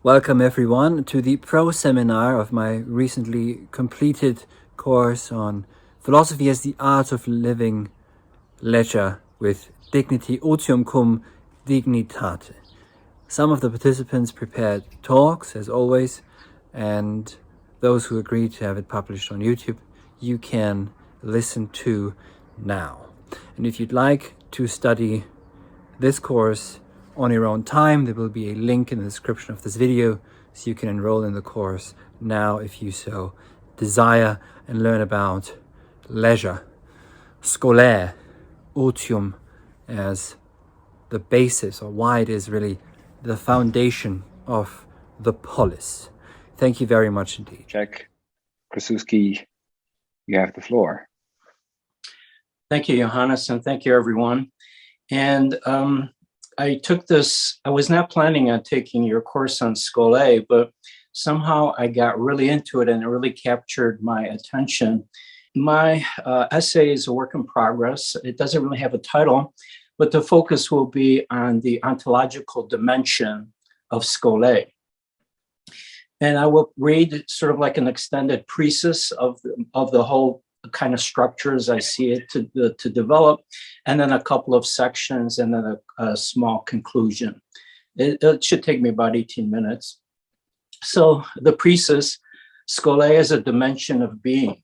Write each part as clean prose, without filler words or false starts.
Welcome everyone to the Proseminar of my recently completed course on philosophy as the art of living leisure with dignity, otium cum dignitate. Some of the participants prepared talks, as always, and those who agreed to have it published on YouTube, you can listen to now. And if you'd like to study this course on your own time, there will be a link in the description of this video so you can enroll in the course now if you so desire and learn about leisure, scolaire, otium as the basis, or why it is really the foundation of the polis. Thank you very much indeed. Jack Krasuski, you have the floor. Thank you, Johannes, and thank you, everyone. And I took this, I was not planning on taking your course on Scolae, but somehow I got really into it and it really captured my attention. My essay is a work in progress. It doesn't really have a title, but the focus will be on the ontological dimension of Scolae. And I will read sort of like an extended preface of the whole kind of structure as I see it to develop, and then a couple of sections, and then a small conclusion. It should take me about 18 minutes. So the preface, Scolae as a dimension of being.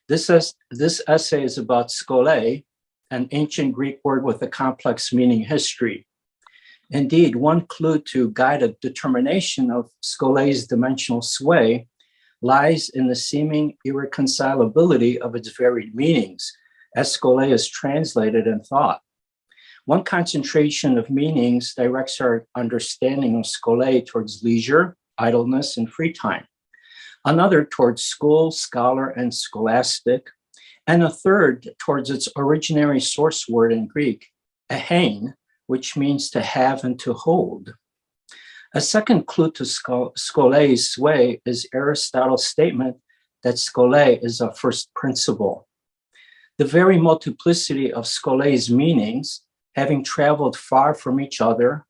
This essay is about Scolae, an ancient Greek word with a complex meaning history. Indeed, one clue to guide a determination of Scolae's dimensional sway lies in the seeming irreconcilability of its varied meanings, as Scolae is translated in thought. One concentration of meanings directs our understanding of Scolae towards leisure, idleness, and free time. Another towards school, scholar, and scholastic, and a third towards its originary source word in Greek, ehein, which means to have and to hold. A second clue to Scolae's sway is Aristotle's statement that Scolae is a first principle. The very multiplicity of Scolae's meanings, having traveled far from each other,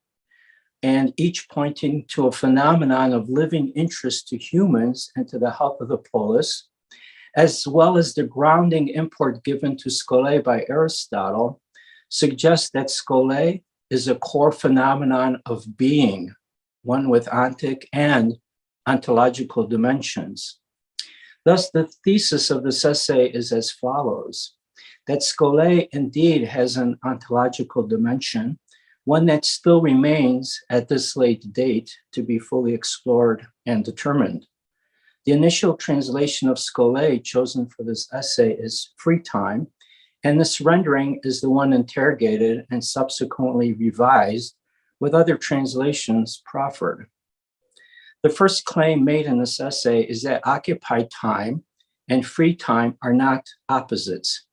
and each pointing to a phenomenon of living interest to humans and to the health of the polis, as well as the grounding import given to Scolae by Aristotle, suggests that Scolae is a core phenomenon of being, one with ontic and ontological dimensions. Thus, the thesis of this essay is as follows: that Scolae indeed has an ontological dimension, one that still remains at this late date to be fully explored and determined. The initial translation of Scolae chosen for this essay is free time, and this rendering is the one interrogated and subsequently revised with other translations proffered. The first claim made in this essay is that occupied time and free time are not opposites,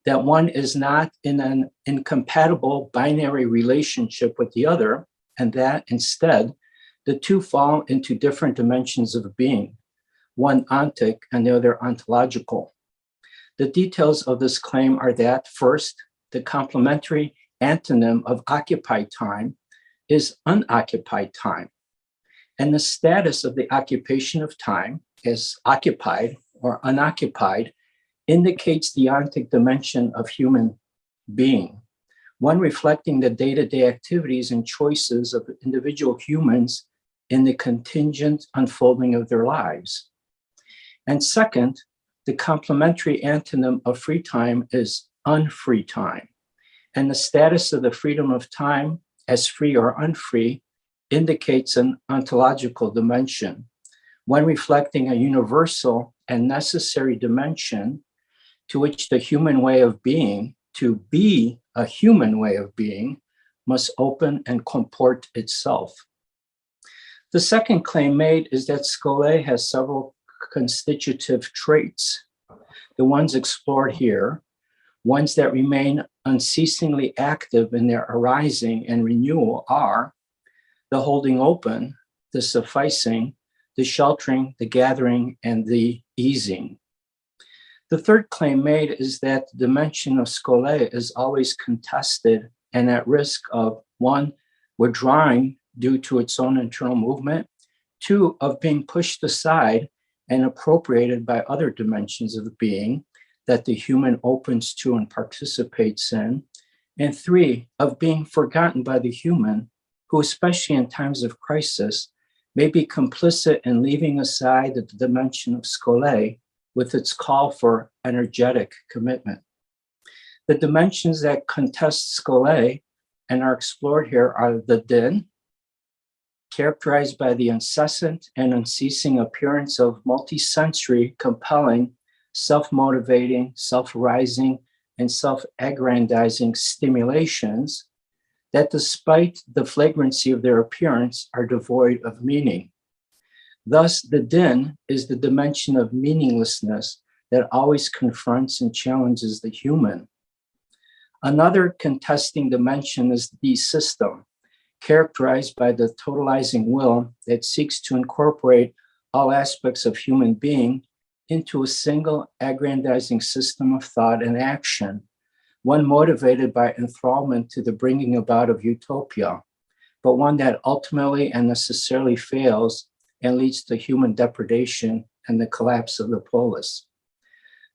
that one is not in an incompatible binary relationship with the other, and that instead, the two fall into different dimensions of being, one ontic and the other ontological. The details of this claim are that, first, the complementary antonym of occupied time is unoccupied time, and the status of the occupation of time as occupied or unoccupied indicates the ontic dimension of human being, one reflecting the day-to-day activities and choices of individual humans in the contingent unfolding of their lives. And second, the complementary antonym of free time is unfree time, and the status of the freedom of time as free or unfree indicates an ontological dimension, one reflecting a universal and necessary dimension to which the human way of being, to be a human way of being, must open and comport itself. The second claim made is that Scolae has several constitutive traits. The ones explored here, ones that remain unceasingly active in their arising and renewal, are the holding open, the sufficing, the sheltering, the gathering, and the easing. The third claim made is that the dimension of Scolae is always contested and at risk of, one, withdrawing due to its own internal movement, 2, of being pushed aside and appropriated by other dimensions of being that the human opens to and participates in, and 3, of being forgotten by the human, who, especially in times of crisis, may be complicit in leaving aside the dimension of Scholé with its call for energetic commitment. The dimensions that contest Scholé and are explored here are the din, characterized by the incessant and unceasing appearance of multisensory, compelling, self-motivating, self-rising, and self-aggrandizing stimulations that, despite the flagrancy of their appearance, are devoid of meaning. Thus, the din is the dimension of meaninglessness that always confronts and challenges the human. Another contesting dimension is the system, characterized by the totalizing will that seeks to incorporate all aspects of human being into a single aggrandizing system of thought and action, one motivated by enthrallment to the bringing about of utopia, but one that ultimately and necessarily fails and leads to human depredation and the collapse of the polis.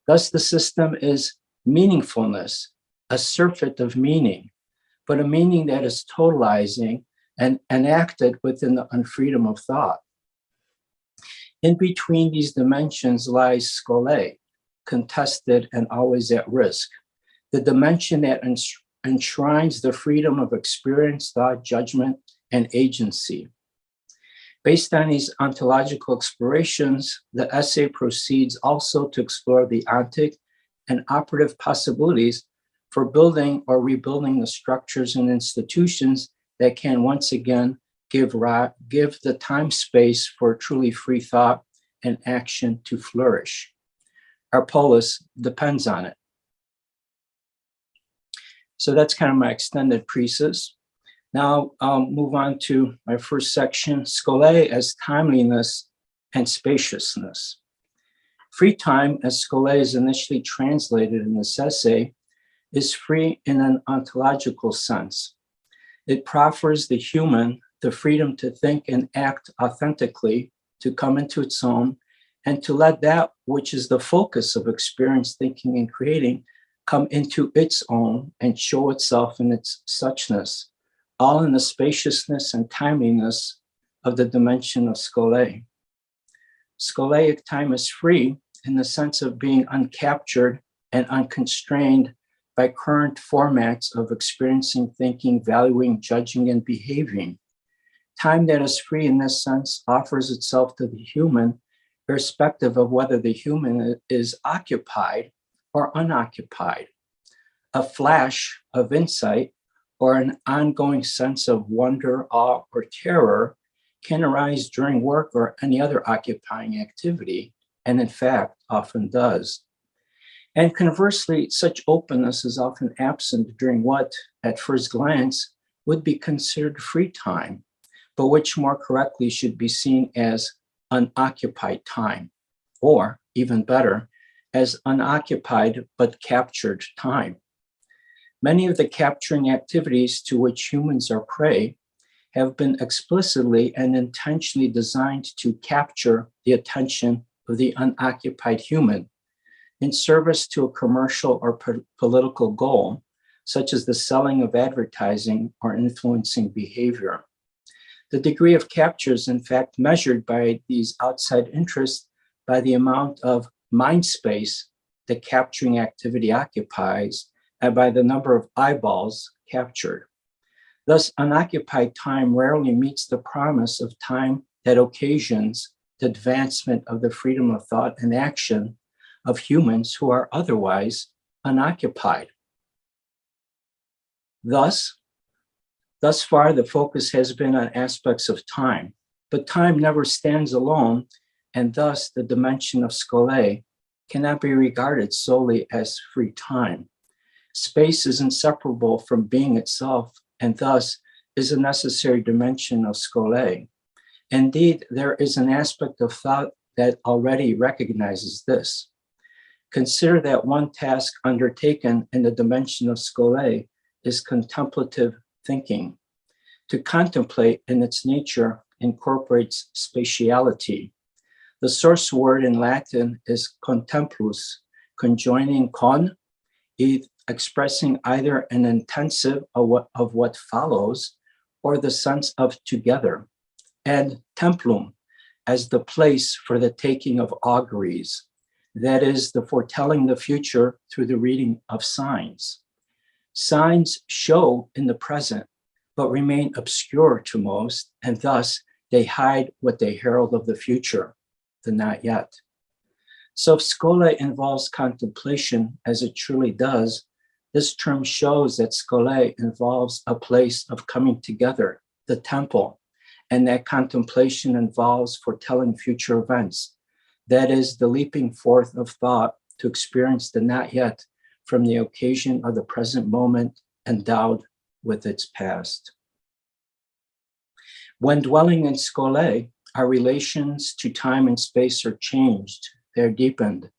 Thus, the system is meaningfulness, a surfeit of meaning, but a meaning that is totalizing and enacted within the unfreedom of thought. In between these dimensions lies Scholé, contested and always at risk, the dimension that enshrines the freedom of experience, thought, judgment, and agency. Based on these ontological explorations, the essay proceeds also to explore the ontic and operative possibilities for building or rebuilding the structures and institutions that can once again give the time space for truly free thought and action to flourish. Our polis depends on it. So that's kind of my extended precis. Now I'll move on to my first section, Scholé as timeliness and spaciousness. Free time, as Scholé is initially translated in this essay, is free in an ontological sense. It proffers the human the freedom to think and act authentically, to come into its own, and to let that which is the focus of experience, thinking, and creating come into its own and show itself in its suchness, all in the spaciousness and timeliness of the dimension of Scholé. Scholeic time is free in the sense of being uncaptured and unconstrained by current formats of experiencing, thinking, valuing, judging, and behaving. Time that is free in this sense offers itself to the human, irrespective of whether the human is occupied or unoccupied. A flash of insight or an ongoing sense of wonder, awe, or terror can arise during work or any other occupying activity, and in fact, often does. And conversely, such openness is often absent during what, at first glance, would be considered free time, but which more correctly should be seen as unoccupied time, or even better, as unoccupied but captured time. Many of the capturing activities to which humans are prey have been explicitly and intentionally designed to capture the attention of the unoccupied human in service to a commercial or political goal, such as the selling of advertising or influencing behavior. The degree of capture is in fact measured by these outside interests by the amount of mind space the capturing activity occupies and by the number of eyeballs captured. Thus, unoccupied time rarely meets the promise of time that occasions the advancement of the freedom of thought and action of humans who are otherwise unoccupied. Thus far, the focus has been on aspects of time, but time never stands alone, and thus the dimension of Scholé cannot be regarded solely as free time. Space is inseparable from being itself, and thus is a necessary dimension of Scholé. Indeed, there is an aspect of thought that already recognizes this. Consider that one task undertaken in the dimension of Scholé is contemplative thinking. To contemplate in its nature incorporates spatiality. The source word in Latin is contemplus, conjoining con, expressing either an intensive of what follows or the sense of together, and templum as the place for the taking of auguries, that is, the foretelling the future through the reading of signs. Signs show in the present, but remain obscure to most, and thus they hide what they herald of the future, the not yet. So if skole involves contemplation, as it truly does, this term shows that skole involves a place of coming together, the temple, and that contemplation involves foretelling future events. That is, the leaping forth of thought to experience the not yet from the occasion of the present moment endowed with its past. When dwelling in skole, our relations to time and space are changed, they're deepened.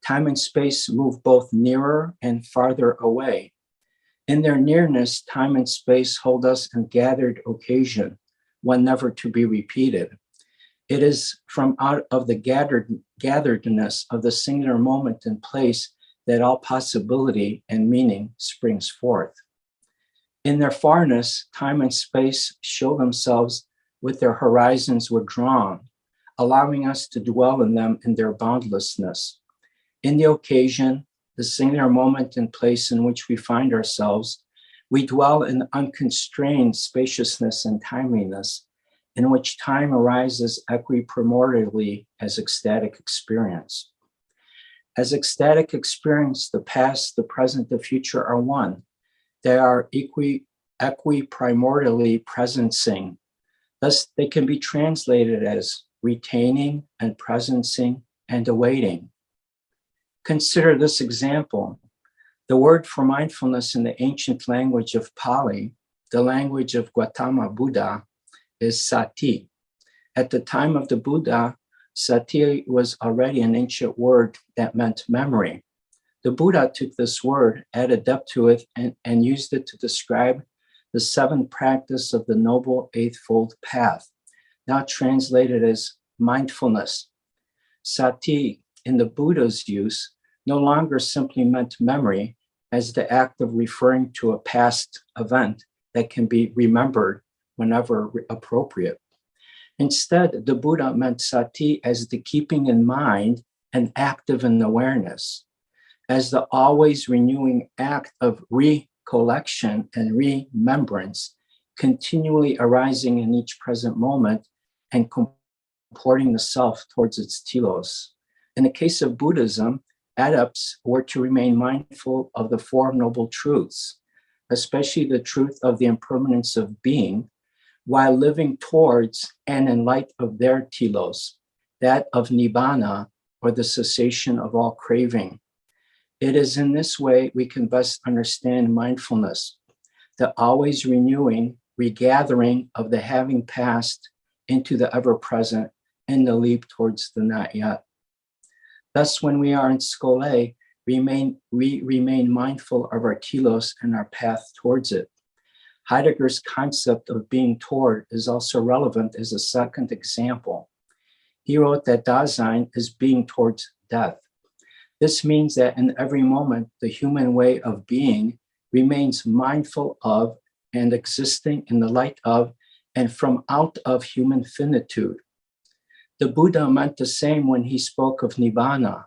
Time and space move both nearer and farther away. In their nearness, time and space hold us in gathered occasion, one never to be repeated. It is from out of the gatheredness of the singular moment and place that all possibility and meaning springs forth. In their farness, time and space show themselves with their horizons withdrawn, allowing us to dwell in them in their boundlessness. In the occasion, the singular moment and place in which we find ourselves, we dwell in unconstrained spaciousness and timeliness, in which time arises equiprimordially as ecstatic experience. As ecstatic experience, the past, the present, the future are one. They are equiprimordially presencing. Thus, they can be translated as retaining and presencing and awaiting. Consider this example. The word for mindfulness in the ancient language of Pali, the language of Gautama Buddha, is sati. At the time of the Buddha, sati was already an ancient word that meant memory. The Buddha took this word, added depth to it, and used it to describe the seventh practice of the Noble Eightfold Path, now translated as mindfulness. Sati, in the Buddha's use, no longer simply meant memory as the act of referring to a past event that can be remembered whenever appropriate. Instead, the Buddha meant sati as the keeping in mind and active in awareness, as the always renewing act of recollection and remembrance, continually arising in each present moment and comporting the self towards its telos. In the case of Buddhism, adepts were to remain mindful of the Four Noble Truths, especially the truth of the impermanence of being, while living towards and in light of their telos, that of nibbana, or the cessation of all craving. It is in this way we can best understand mindfulness, the always renewing, regathering of the having passed into the ever-present and the leap towards the not yet. Thus, when we are in skole, we remain mindful of our telos and our path towards it. Heidegger's concept of being toward is also relevant as a second example. He wrote that Dasein is being towards death. This means that in every moment, the human way of being remains mindful of and existing in the light of and from out of human finitude. The Buddha meant the same when he spoke of nibbana,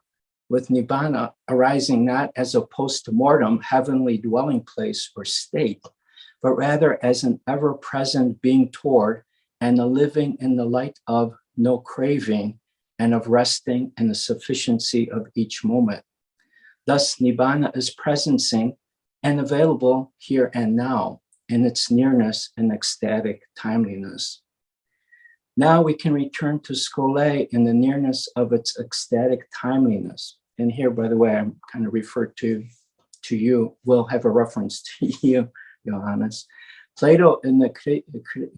with nibbana arising not as a post-mortem heavenly dwelling place or state, but rather as an ever-present being toward and a living in the light of no craving and of resting in the sufficiency of each moment. Thus, nibbana is presencing and available here and now in its nearness and ecstatic timeliness. Now we can return to skole in the nearness of its ecstatic timeliness. And here, by the way, I'm kind of referred to you, will have a reference to you, Johannes. Plato in the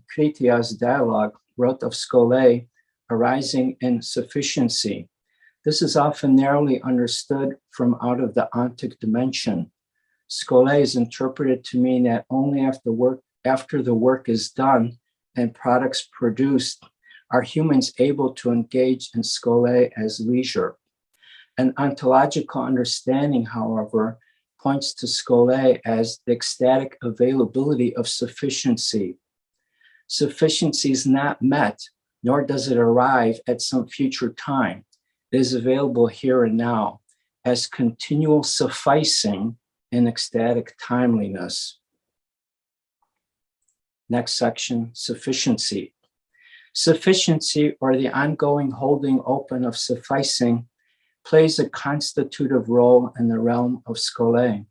Critias dialogue wrote of skole arising in sufficiency. This is often narrowly understood from out of the ontic dimension. Skole is interpreted to mean that only after the work is done and products produced, are humans able to engage in skole as leisure? An ontological understanding, however, points to skole as the ecstatic availability of sufficiency. Sufficiency is not met, nor does it arrive at some future time. It is available here and now as continual sufficing in ecstatic timeliness. Next section, sufficiency. Sufficiency, or the ongoing holding open of sufficing, plays a constitutive role in the realm of skole.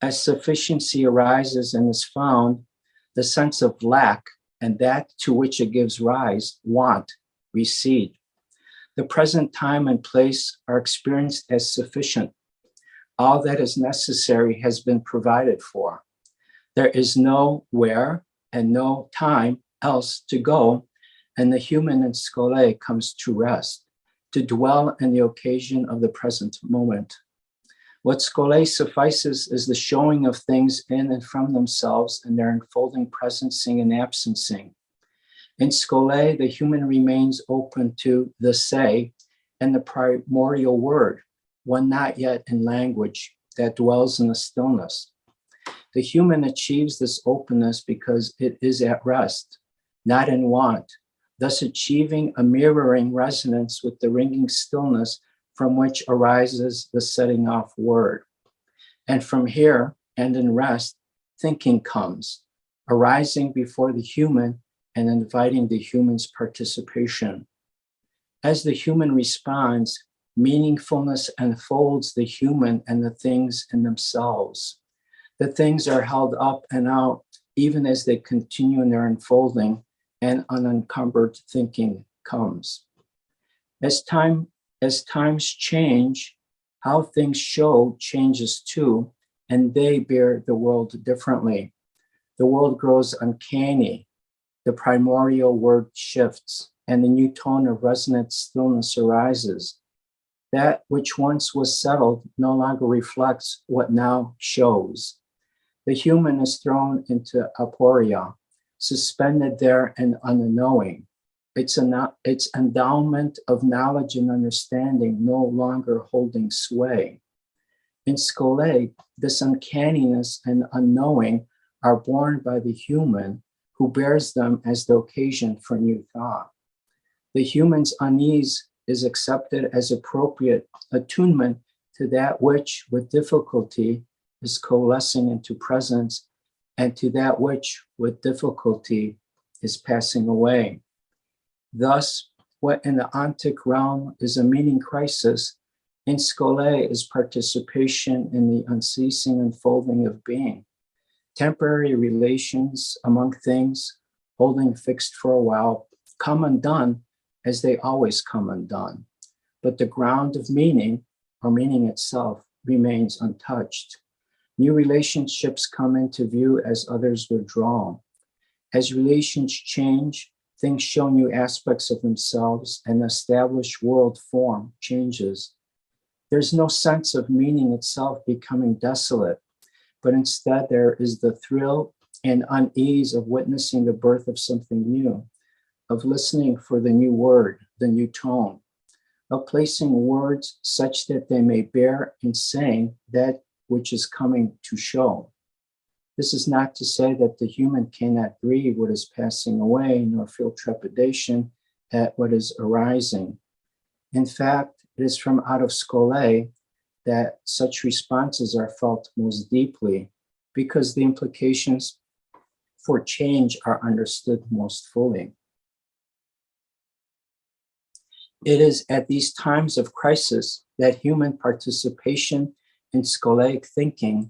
As sufficiency arises and is found, the sense of lack and that to which it gives rise, want, recede. The present time and place are experienced as sufficient. All that is necessary has been provided for. There is no where and no time else to go, and the human in skole comes to rest, to dwell in the occasion of the present moment. What skole suffices is the showing of things in and from themselves and their unfolding presencing and absencing. In skole, the human remains open to the say and the primordial word, one not yet in language, that dwells in the stillness. The human achieves this openness because it is at rest, not in want, thus achieving a mirroring resonance with the ringing stillness from which arises the setting off word. And from here, and in rest, thinking comes, arising before the human and inviting the human's participation. As the human responds, meaningfulness unfolds the human and the things in themselves. The things are held up and out even as they continue in their unfolding, and unencumbered thinking comes. As times change, how things show changes too, and they bear the world differently. The world grows uncanny, the primordial word shifts, and the new tone of resonant stillness arises. That which once was settled no longer reflects what now shows. The human is thrown into aporia, suspended there and unknowing. Its endowment of knowledge and understanding no longer holding sway. In skole, this uncanniness and unknowing are borne by the human who bears them as the occasion for new thought. The human's unease is accepted as appropriate attunement to that which with difficulty is coalescing into presence, and to that which with difficulty is passing away. Thus, what in the ontic realm is a meaning crisis, in skole is participation in the unceasing unfolding of being. Temporary relations among things, holding fixed for a while, come undone as they always come undone. But the ground of meaning, or meaning itself, remains untouched. New relationships come into view as others withdraw. As relations change, things show new aspects of themselves, and the established world form changes. There's no sense of meaning itself becoming desolate, but instead there is the thrill and unease of witnessing the birth of something new, of listening for the new word, the new tone, of placing words such that they may bear in saying that which is coming to show. This is not to say that the human cannot grieve what is passing away, nor feel trepidation at what is arising. In fact, it is from out of skole that such responses are felt most deeply, because the implications for change are understood most fully. It is at these times of crisis that human participation in skolaic thinking,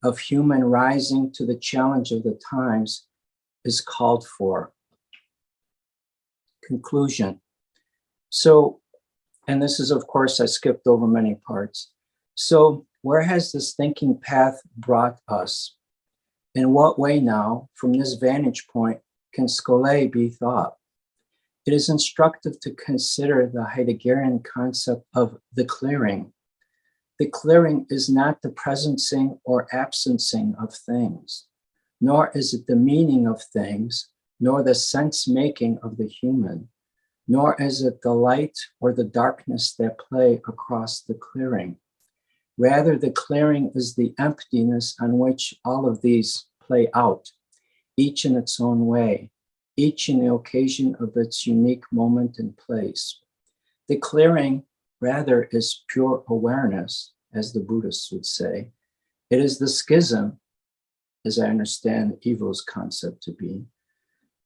of human rising to the challenge of the times, is called for. Conclusion. So, and this is, of course, I skipped over many parts. So, where has this thinking path brought us? In what way now, from this vantage point, can skole be thought? It is instructive to consider the Heideggerian concept of the clearing. The clearing is not the presencing or absencing of things, nor is it the meaning of things, nor the sense-making of the human, nor is it the light or the darkness that play across the clearing. Rather, the clearing is the emptiness on which all of these play out, each in its own way, each in the occasion of its unique moment and place. The clearing, rather, is pure awareness, as the Buddhists would say. It is the schism, as I understand Evo's concept to be.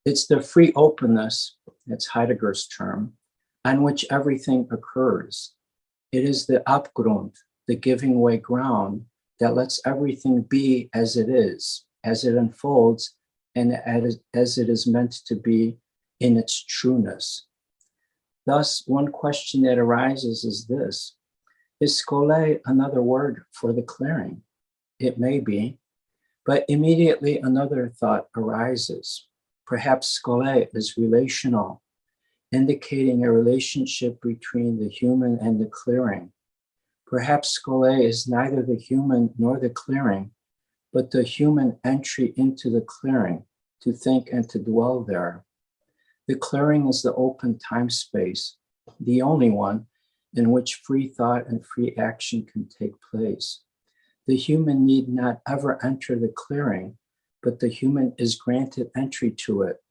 It's the free openness, that's Heidegger's term, on which everything occurs. It is the Abgrund, the giving way ground that lets everything be as it is, as it unfolds, and as it is meant to be in its trueness. Thus, one question that arises is this: is skole another word for the clearing? It may be, but immediately another thought arises. Perhaps skole is relational, indicating a relationship between the human and the clearing. Perhaps skole is neither the human nor the clearing, but the human entry into the clearing, to think and to dwell there. The clearing is the open time space, the only one in which free thought and free action can take place. The human need not ever enter the clearing, but the human is granted entry to it,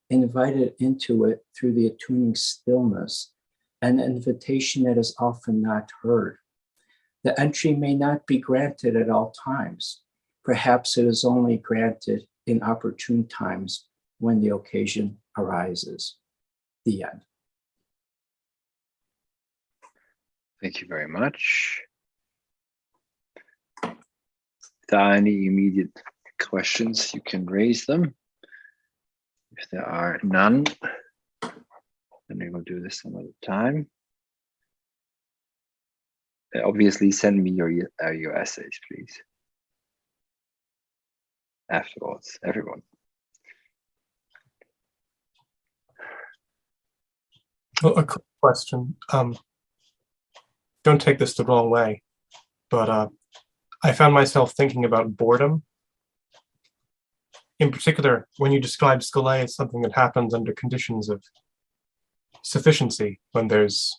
invited into it through the attuning stillness, an invitation that is often not heard. The entry may not be granted at all times. Perhaps it is only granted in opportune times when the occasion arises. The end. Thank you very much. If there are any immediate questions, you can raise them. If there are none, then we will do this another time. Obviously, send me your essays, please. Afterwards, everyone. Well, a quick question. Don't take this the wrong way, but I found myself thinking about boredom. In particular, when you describe skole as something that happens under conditions of sufficiency, when there's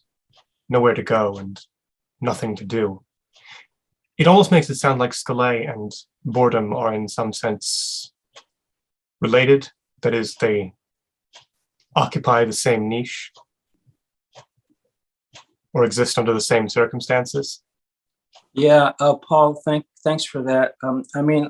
nowhere to go and nothing to do, it almost makes it sound like skole and boredom are in some sense related. That is, they occupy the same niche or exist under the same circumstances. Yeah, Paul, thanks for that. I mean,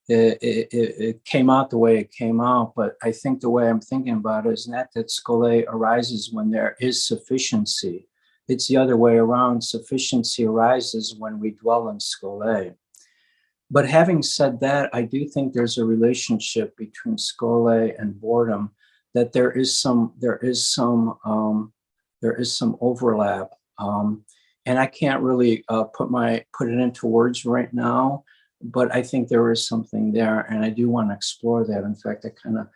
it came out the way it came out, but I think the way I'm thinking about it is not that skole arises when there is sufficiency. It's the other way around. Sufficiency arises when we dwell in skole. But having said that, I do think there's a relationship between skole and boredom, that there is some overlap. And I can't really put it into words right now, but I think there is something there, and I do want to explore that. In fact, I kind of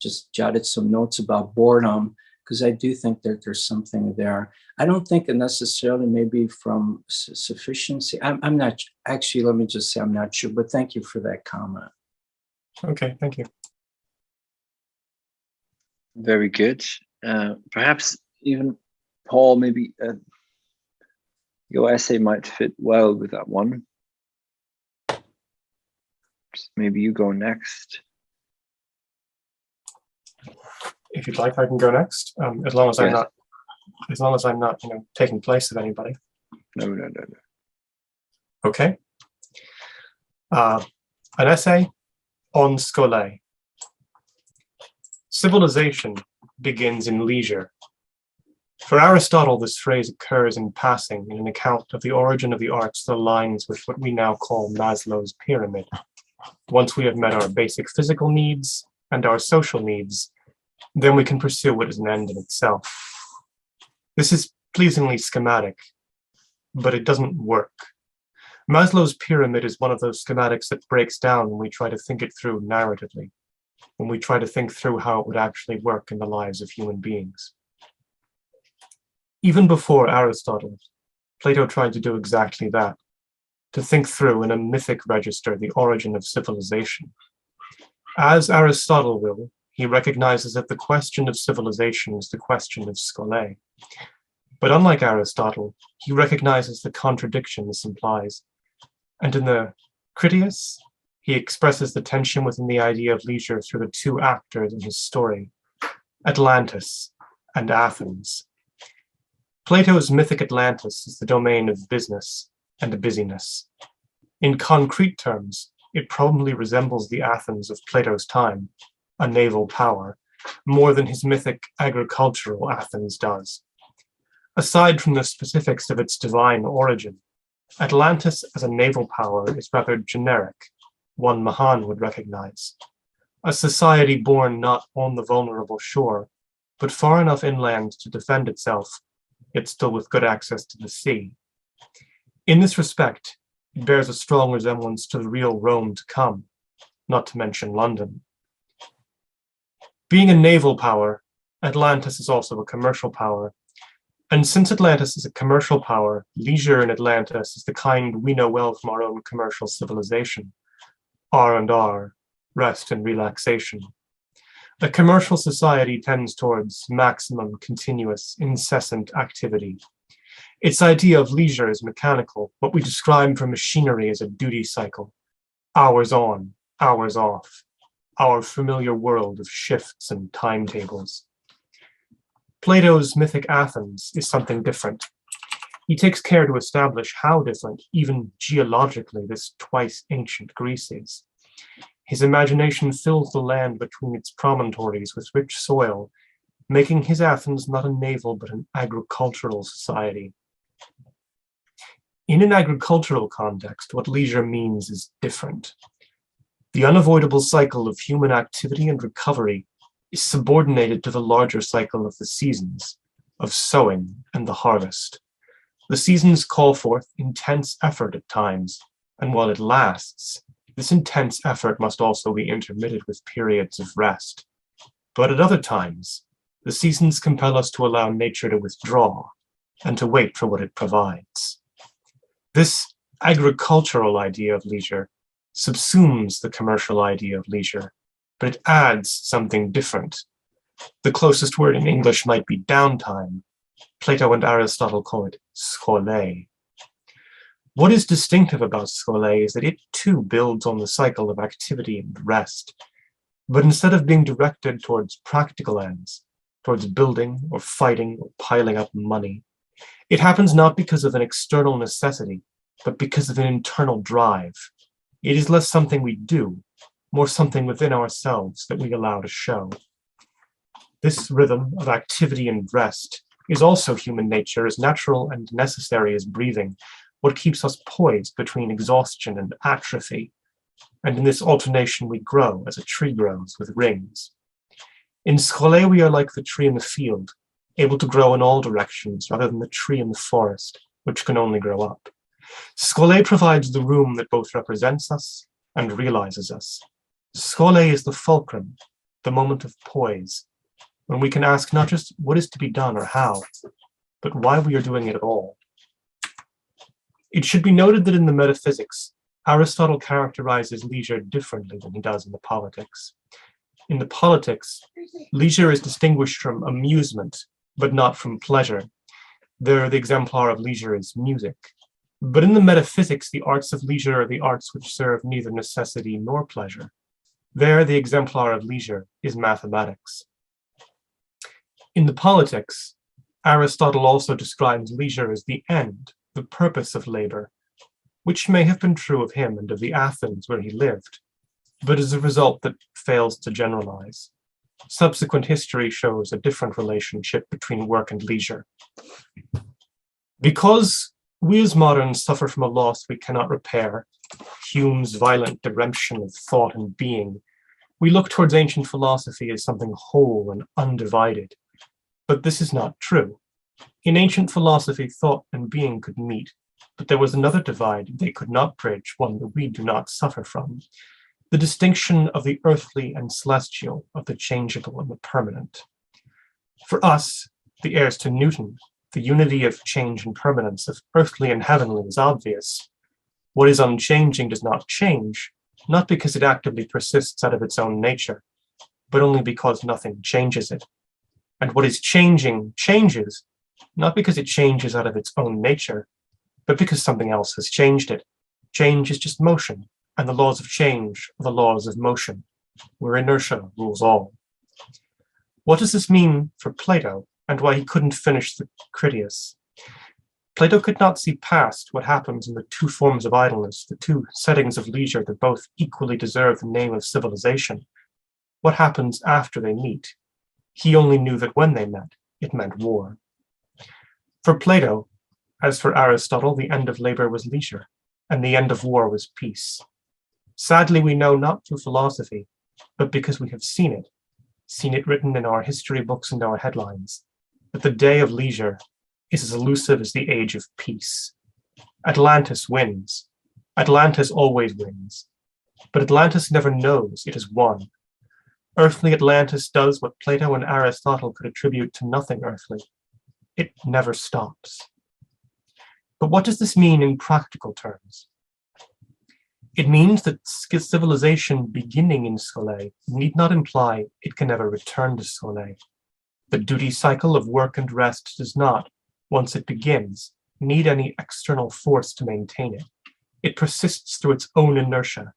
just jotted some notes about boredom, because I do think that there's something there. I don't think it necessarily maybe from sufficiency. I'm not, actually, let me just say I'm not sure, but thank you for that comment. Okay, thank you. Very good. Perhaps even Paul, maybe your essay might fit well with that one. Maybe you go next. If you'd like, I can go next, as long as Yes. I'm not, taking place of anybody. No. Okay. An essay on skole. Civilization begins in leisure. For Aristotle, this phrase occurs in passing in an account of the origin of the arts that aligns with what we now call Maslow's pyramid. Once we have met our basic physical needs and our social needs, then we can pursue what is an end in itself. This is pleasingly schematic, but it doesn't work. Maslow's pyramid is one of those schematics that breaks down when we try to think it through narratively, when we try to think through how it would actually work in the lives of human beings. Even before Aristotle, Plato tried to do exactly that. to think through in a mythic register the origin of civilization. As Aristotle will, he recognizes that the question of civilization is the question of scholae. But unlike Aristotle, he recognizes the contradiction this implies. And in the Critias, he expresses the tension within the idea of leisure through the two actors in his story, Atlantis and Athens. Plato's mythic Atlantis is the domain of business and busyness. In concrete terms, it probably resembles the Athens of Plato's time, a naval power, more than his mythic agricultural Athens does. Aside from the specifics of its divine origin, Atlantis as a naval power is rather generic, one Mahan would recognize. A society born not on the vulnerable shore, but far enough inland to defend itself, yet still with good access to the sea. In this respect, it bears a strong resemblance to the real Rome to come, not to mention London. Being a naval power, Atlantis is also a commercial power. And since Atlantis is a commercial power, leisure in Atlantis is the kind we know well from our own commercial civilization. R&R, rest and relaxation. A commercial society tends towards maximum, continuous, incessant activity. Its idea of leisure is mechanical, what we describe for machinery as a duty cycle. Hours on, hours off. Our familiar world of shifts and timetables. Plato's mythic Athens is something different. He takes care to establish how different, even geologically, this twice ancient Greece is. His imagination fills the land between its promontories with rich soil, making his Athens not a naval but an agricultural society. In an agricultural context, what leisure means is different. The unavoidable cycle of human activity and recovery is subordinated to the larger cycle of the seasons, of sowing and the harvest. The seasons call forth intense effort at times, and while it lasts, this intense effort must also be intermitted with periods of rest. But at other times, the seasons compel us to allow nature to withdraw and to wait for what it provides. This agricultural idea of leisure subsumes the commercial idea of leisure, but it adds something different. The closest word in English might be downtime. Plato and Aristotle call it scholae. What is distinctive about scholae is that it too builds on the cycle of activity and rest. But instead of being directed towards practical ends, towards building or fighting or piling up money, it happens not because of an external necessity, but because of an internal drive. It is less something we do, more something within ourselves that we allow to show. This rhythm of activity and rest is also human nature, as natural and necessary as breathing, what keeps us poised between exhaustion and atrophy. And in this alternation we grow as a tree grows with rings. In scholae we are like the tree in the field, able to grow in all directions rather than the tree in the forest, which can only grow up. Scholae provides the room that both represents us and realizes us. Scholae is the fulcrum, the moment of poise, when we can ask not just what is to be done or how, but why we are doing it at all. It should be noted that in the metaphysics, Aristotle characterizes leisure differently than he does in the politics. In the politics, leisure is distinguished from amusement, but not from pleasure. There, the exemplar of leisure is music. But in the metaphysics, the arts of leisure are the arts which serve neither necessity nor pleasure. There, the exemplar of leisure is mathematics. In the politics, Aristotle also describes leisure as the end, the purpose of labor, which may have been true of him and of the Athens where he lived, but is a result that fails to generalize. Subsequent history shows a different relationship between work and leisure. Because we as moderns suffer from a loss we cannot repair, Hume's violent diremption of thought and being, we look towards ancient philosophy as something whole and undivided. But this is not true. In ancient philosophy, thought and being could meet, but there was another divide they could not bridge, one that we do not suffer from. The distinction of the earthly and celestial, of the changeable and the permanent. For us, the heirs to Newton, the unity of change and permanence, of earthly and heavenly is obvious. What is unchanging does not change, not because it actively persists out of its own nature, but only because nothing changes it. And what is changing changes, not because it changes out of its own nature, but because something else has changed it. Change is just motion, and the laws of change are the laws of motion, where inertia rules all. What does this mean for Plato, and why he couldn't finish the Critias? Plato could not see past what happens in the two forms of idleness, the two settings of leisure that both equally deserve the name of civilization. What happens after they meet? He only knew that when they met, it meant war. For Plato, as for Aristotle, the end of labor was leisure, and the end of war was peace. Sadly, we know not through philosophy, but because we have seen it written in our history books and our headlines, that the day of leisure is as elusive as the age of peace. Atlantis wins. Atlantis always wins. But Atlantis never knows it has won. Earthly Atlantis does what Plato and Aristotle could attribute to nothing earthly. It never stops. But what does this mean in practical terms? It means that civilization beginning in Scolae need not imply it can never return to Scolae. The duty cycle of work and rest does not, once it begins, need any external force to maintain it. It persists through its own inertia,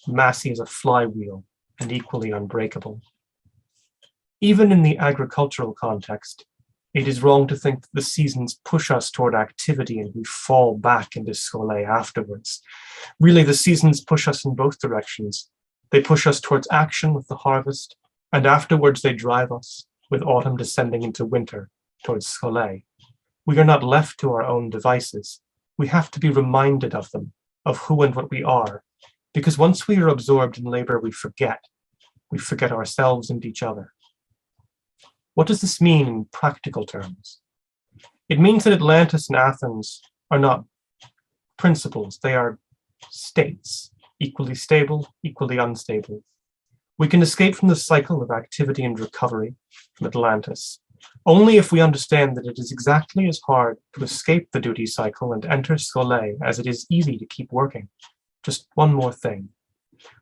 massy as a flywheel and equally unbreakable. Even in the agricultural context, it is wrong to think that the seasons push us toward activity and we fall back into Scolae afterwards. Really, the seasons push us in both directions. They push us towards action with the harvest, and afterwards they drive us, with autumn descending into winter, towards Scolae. We are not left to our own devices. We have to be reminded of them, of who and what we are, because once we are absorbed in labor, we forget. We forget ourselves and each other. What does this mean in practical terms? It means that Atlantis and Athens are not principles, they are states, equally stable, equally unstable. We can escape from the cycle of activity and recovery from Atlantis only if we understand that it is exactly as hard to escape the duty cycle and enter Scolae as it is easy to keep working. Just one more thing.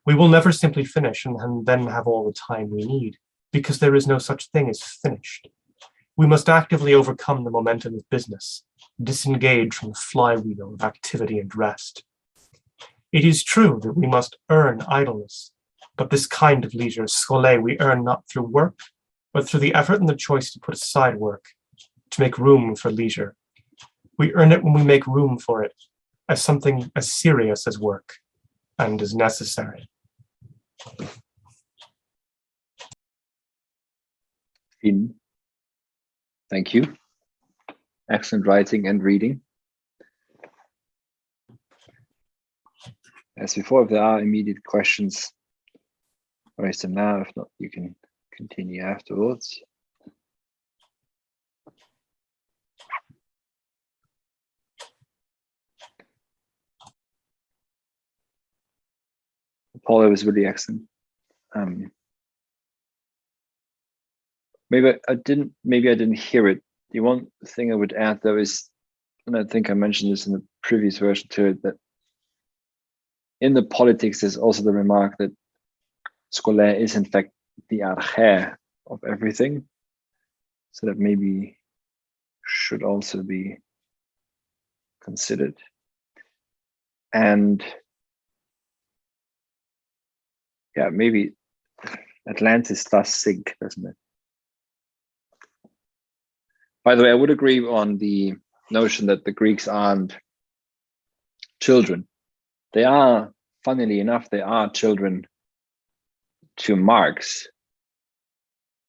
We will never simply finish and then have all the time we need, because there is no such thing as finished. We must actively overcome the momentum of business, disengage from the flywheel of activity and rest. It is true that we must earn idleness, but this kind of leisure, Scolae, we earn not through work, but through the effort and the choice to put aside work, to make room for leisure. We earn it when we make room for it, as something as serious as work, and as necessary. Thank you. Excellent writing and reading. As before, if there are immediate questions, raise them now. If not, you can continue afterwards. Paul, it was really excellent. Maybe I didn't hear it. The one thing I would add though is, and I think I mentioned this in the previous version to it, that in the politics there's also the remark that Scolae is in fact the arche of everything. So that maybe should also be considered. And yeah, maybe Atlantis does sink, doesn't it? By the way, I would agree on the notion that the Greeks aren't children. They are, funnily enough, they are children to Marx,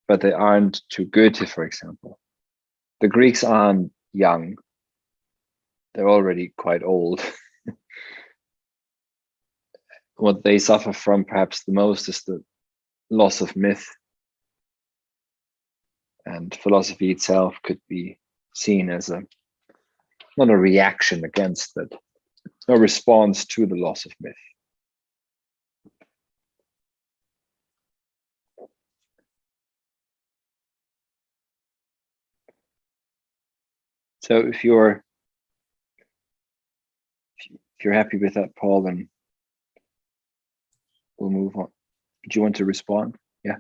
but they aren't to Goethe, for example. The Greeks aren't young. They're already quite old. What they suffer from perhaps the most is the loss of myth. And philosophy itself could be seen as not a reaction against it, no response to the loss of myth. So if you're if you're happy with that, Paul, then we'll move on. Do you want to respond? Yeah.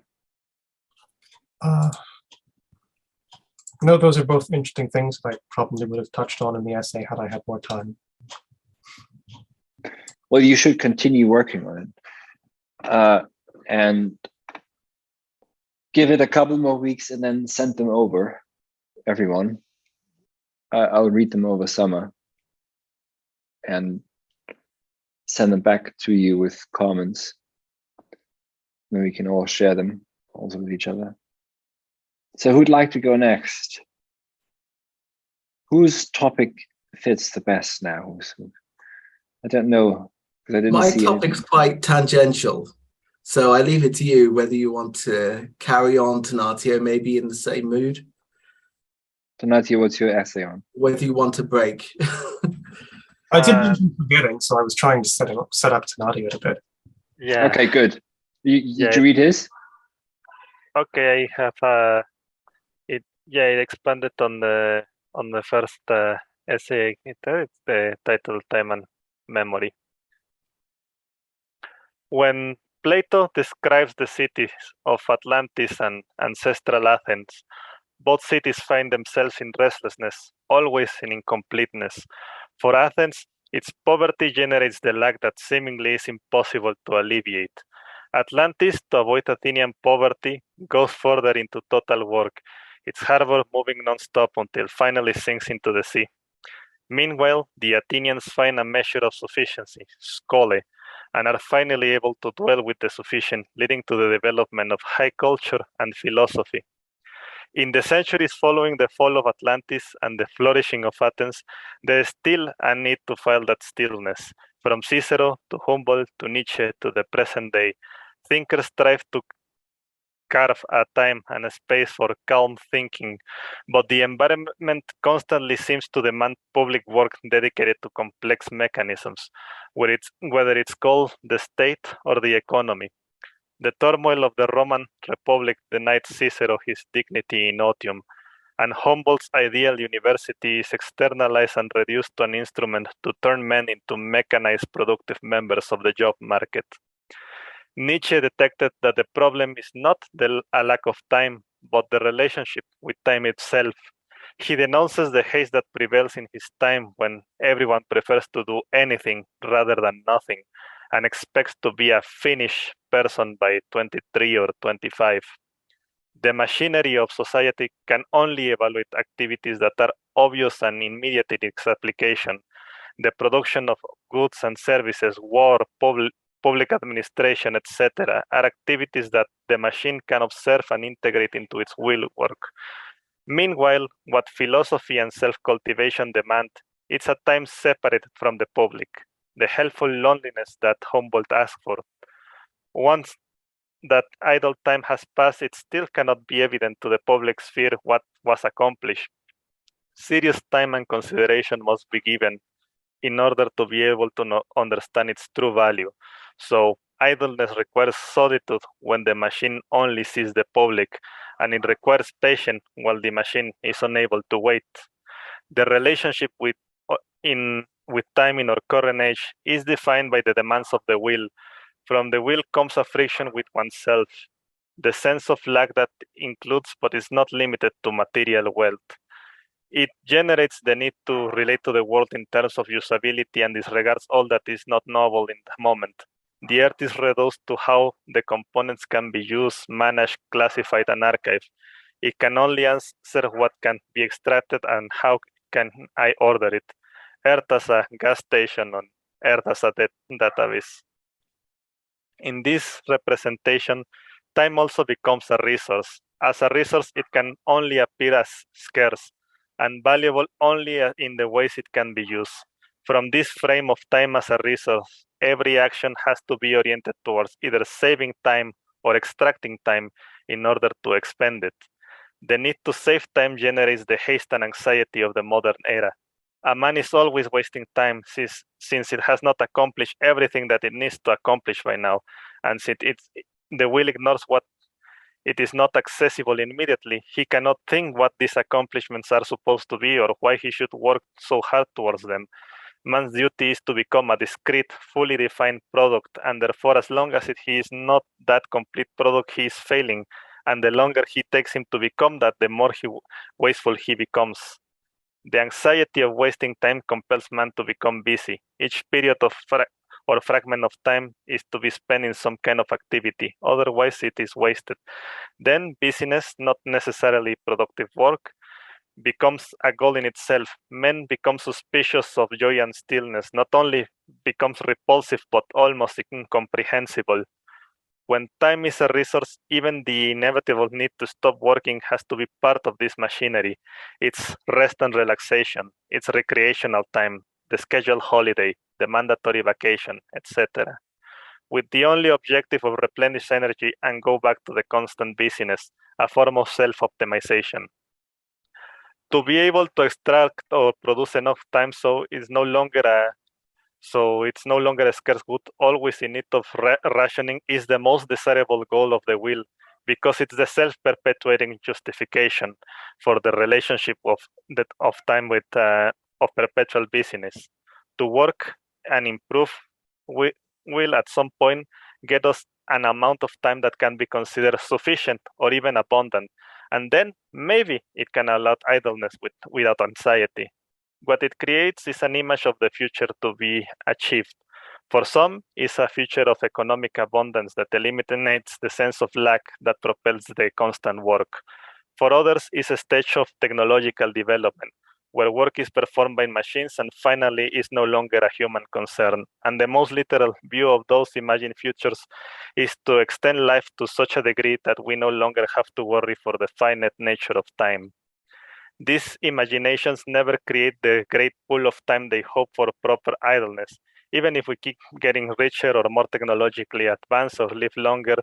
No, those are both interesting things that I probably would have touched on in the essay had I had more time. Well, you should continue working on it and give it a couple more weeks and then send them over, everyone. I'll read them over summer and send them back to you with comments. Then we can all share them also with each other. So who'd like to go next? Whose topic fits the best now? I don't know, because I didn't My see topic's anything. quite tangential, so I leave it to you whether you want to carry on, Tonatio, maybe in the same mood, Tonatio, what's your essay on? whether you want to break. I did mention forgetting, so I was trying to set up Tonatio a bit. Yeah. Okay, good. Yeah. Did you read his? Okay, I have it. Yeah, it expanded on the first essay. It's the title "Time and Memory." When Plato describes the cities of Atlantis and ancestral Athens, both cities find themselves in restlessness, always in incompleteness. For Athens, its poverty generates the lack that seemingly is impossible to alleviate. Atlantis, to avoid Athenian poverty, goes further into total work, its harbor moving non-stop until finally sinks into the sea. Meanwhile, the Athenians find a measure of sufficiency, skole, and are finally able to dwell with the sufficient, leading to the development of high culture and philosophy. In the centuries following the fall of Atlantis and the flourishing of Athens, there is still a need to fill that stillness. From Cicero to Humboldt to Nietzsche to the present day, thinkers strive to carve a time and a space for calm thinking, but the environment constantly seems to demand public work dedicated to complex mechanisms, whether it's called the state or the economy. The turmoil of the Roman Republic denied Cicero his dignity in otium, and Humboldt's ideal university is externalized and reduced to an instrument to turn men into mechanized productive members of the job market. Nietzsche detected that the problem is not a lack of time, but the relationship with time itself. He denounces the haste that prevails in his time when everyone prefers to do anything rather than nothing and expects to be a finished person by 23 or 25. The machinery of society can only evaluate activities that are obvious and immediate in its application. The production of goods and services, war, public administration, etc., are activities that the machine can observe and integrate into its will work. Meanwhile, what philosophy and self-cultivation demand is a time separated from the public, the helpful loneliness that Humboldt asked for. Once that idle time has passed, it still cannot be evident to the public sphere what was accomplished. Serious time and consideration must be given in order to be able to understand its true value. So idleness requires solitude when the machine only sees the public, and it requires patience while the machine is unable to wait. The relationship with time in our current age is defined by the demands of the will. From the will comes a friction with oneself, the sense of lack that includes but is not limited to material wealth. It generates the need to relate to the world in terms of usability and disregards all that is not novel in the moment. The earth is reduced to how the components can be used, managed, classified, and archived. It can only answer what can be extracted and how can I order it. Earth as a gas station and Earth as a database. In this representation, time also becomes a resource. As a resource, it can only appear as scarce and valuable only in the ways it can be used. From this frame of time as a resource, every action has to be oriented towards either saving time or extracting time in order to expend it. The need to save time generates the haste and anxiety of the modern era. A man is always wasting time since it has not accomplished everything that it needs to accomplish by now, and since the will ignores what it is not accessible immediately, he cannot think what these accomplishments are supposed to be or why he should work so hard towards them. Man's duty is to become a discrete, fully defined product, and therefore, as long as he is not that complete product, he is failing. And the longer he takes him to become that, the more wasteful he becomes. The anxiety of wasting time compels man to become busy. Each period of or fragment of time is to be spent in some kind of activity. Otherwise, it is wasted. Then busyness, not necessarily productive work, becomes a goal in itself. Men become suspicious of joy and stillness, not only becomes repulsive, but almost incomprehensible. When time is a resource, even the inevitable need to stop working has to be part of this machinery. It's rest and relaxation, it's recreational time, the scheduled holiday, the mandatory vacation, etc. With the only objective of replenish energy and go back to the constant busyness, a form of self-optimization. To be able to extract or produce enough time so it's no longer a scarce good, always in need of rationing is the most desirable goal of the will, because it's the self-perpetuating justification for the relationship of time with of perpetual busyness. To work and improve will at some point get us an amount of time that can be considered sufficient or even abundant, and then maybe it can allow idleness without anxiety. What it creates is an image of the future to be achieved. For some, it's a future of economic abundance that eliminates the sense of lack that propels the constant work. For others, it's a stage of technological development, where work is performed by machines and finally is no longer a human concern. And the most literal view of those imagined futures is to extend life to such a degree that we no longer have to worry for the finite nature of time. These imaginations never create the great pool of time they hope for proper idleness. Even if we keep getting richer or more technologically advanced or live longer,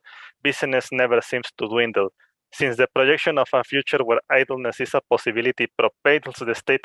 business never seems to dwindle. Since the projection of a future where idleness is a possibility propels the state of